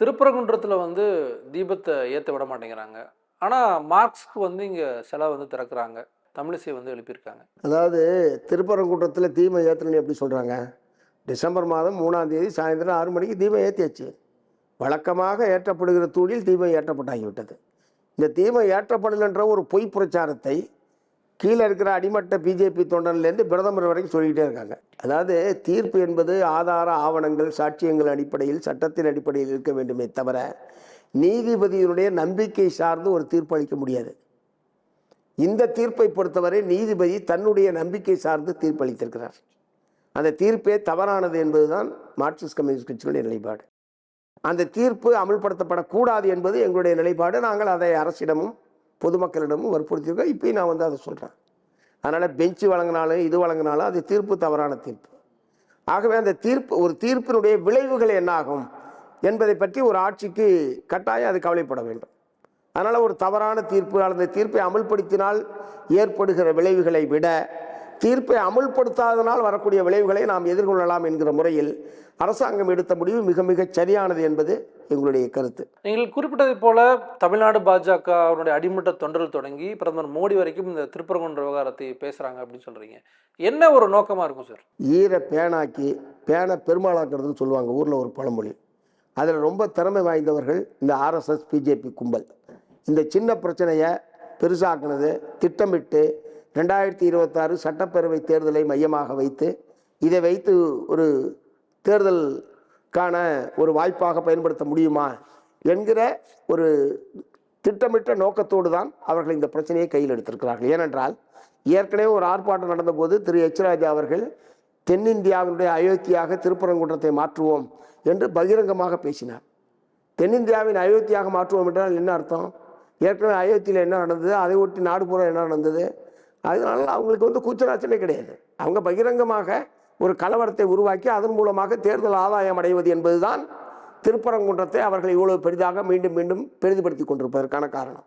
திருப்பரங்குன்றத்துல வந்து தீபத்த ஏத்த விட மாட்டேங்கிறாங்க. ஆனா, மார்க்ஸ்க்கு வந்து இங்க சிலை வந்து திறக்குறாங்க. தமிழிசை வந்து எழுப்பியிருக்காங்க. அதாவது திருப்பரங்குன்றத்தில் தீபம் ஏற்றணும்னு எப்படி சொல்கிறாங்க? டிசம்பர் மாதம் 3ஆம் தேதி சாயந்தரம் 6 மணிக்கு தீபம் ஏற்றியாச்சு. வழக்கமாக ஏற்றப்படுகிற தூணில் தீபம் ஏற்றப்பட்டாகிவிட்டது. இந்த தீபம் ஏற்றப்படலைன்ற ஒரு பொய் பிரச்சாரத்தை கீழே இருக்கிற அடிமட்ட பிஜேபி தொண்டர்லேருந்து பிரதமர் வரைக்கும் சொல்லிக்கிட்டே இருக்காங்க. அதாவது தீர்ப்பு என்பது ஆதார ஆவணங்கள் சாட்சியங்கள் அடிப்படையில் சட்டத்தின் அடிப்படையில் இருக்க வேண்டுமே தவிர நீதிபதியினுடைய நம்பிக்கை சார்ந்து ஒரு தீர்ப்பு அளிக்க முடியாது. இந்த தீர்ப்பை பொறுத்தவரை நீதிபதி தன்னுடைய நம்பிக்கை சார்ந்து தீர்ப்பளித்திருக்கிறார். அந்த தீர்ப்பே தவறானது என்பதுதான் மார்க்சிஸ்ட் கம்யூனிஸ்ட் கட்சியுடைய நிலைப்பாடு. அந்த தீர்ப்பு அமல்படுத்தப்படக்கூடாது என்பது எங்களுடைய நிலைப்பாடு. நாங்கள் அதை அரசிடமும் பொதுமக்களிடமும் வற்புறுத்தியிருக்கோம். இப்பயும் நான் அதை சொல்கிறேன். அதனால் பெஞ்சு வழங்கினாலும் இது வழங்கினாலும் அது தீர்ப்பு தவறான தீர்ப்பு. ஆகவே அந்த தீர்ப்பு ஒரு தீர்ப்பினுடைய விளைவுகள் என்னாகும் என்பதை பற்றி ஒரு ஆட்சிக்கு கட்டாயம் அது கவலைப்பட வேண்டும். அதனால் ஒரு தவறான தீர்ப்பு அல்லது தீர்ப்பை அமுல்படுத்தினால் ஏற்படுகிற விளைவுகளை விட தீர்ப்பை அமுல்படுத்தாதனால் வரக்கூடிய விளைவுகளை நாம் எதிர்கொள்ளலாம் என்கிற முறையில் அரசாங்கம் எடுத்த முடிவு மிக மிக சரியானது என்பது எங்களுடைய கருத்து. நீங்கள் குறிப்பிட்டதை போல தமிழ்நாடு பாஜக அவருடைய அடிமட்ட தொண்டர்கள் தொடங்கி பிரதமர் மோடி வரைக்கும் இந்த திருப்பரங்குன்ற விவகாரத்தை பேசுறாங்க அப்படின்னு சொல்றீங்க. என்ன ஒரு நோக்கமா இருக்கும் சார்? ஈர பேனாக்கி பேனை பெருமாளாக்குறதுன்னு சொல்லுவாங்க ஊரில் ஒரு பழமொழி. அதில் ரொம்ப திறமை வாய்ந்தவர்கள் இந்த ஆர்எஸ்எஸ் பிஜேபி கும்பல். இந்த சின்ன பிரச்சனையை பெருசாக்குனது திட்டமிட்டு 2026 சட்டப்பேரவை தேர்தலை மையமாக வைத்து இதை வைத்து ஒரு தேர்தலுக்கான ஒரு வாய்ப்பாக பயன்படுத்த முடியுமா என்கிற ஒரு திட்டமிட்ட நோக்கத்தோடு தான் அவர்கள் இந்த பிரச்சனையை கையில் எடுத்திருக்கிறார்கள். ஏனென்றால் ஏற்கனவே ஒரு ஆர்ப்பாட்டம் நடந்தபோது திரு எச் ராஜா அவர்கள் தென்னிந்தியாவினுடைய அயோத்தியாக திருப்பரங்குன்றத்தை மாற்றுவோம் என்று பகிரங்கமாக பேசினார். தென்னிந்தியாவின் அயோத்தியாக மாற்றுவோம் என்றால் என்ன அர்த்தம்? ஏற்கனவே அயோத்தியில் என்ன நடந்தது, அதை ஒட்டி நாடு பூரா என்ன நடந்தது? அதனால அவங்களுக்கு வந்து கூச்சராச்சலே கிடையாது. அவங்க பகிரங்கமாக ஒரு கலவரத்தை உருவாக்கி அதன் மூலமாக தேர்தல் ஆதாயம் அடைவது என்பதுதான் திருப்பரங்குன்றத்தை அவர்கள் இவ்வளவு பெரிதாக மீண்டும் மீண்டும் பெரிதுபடுத்தி கொண்டிருப்பதற்கான காரணம்.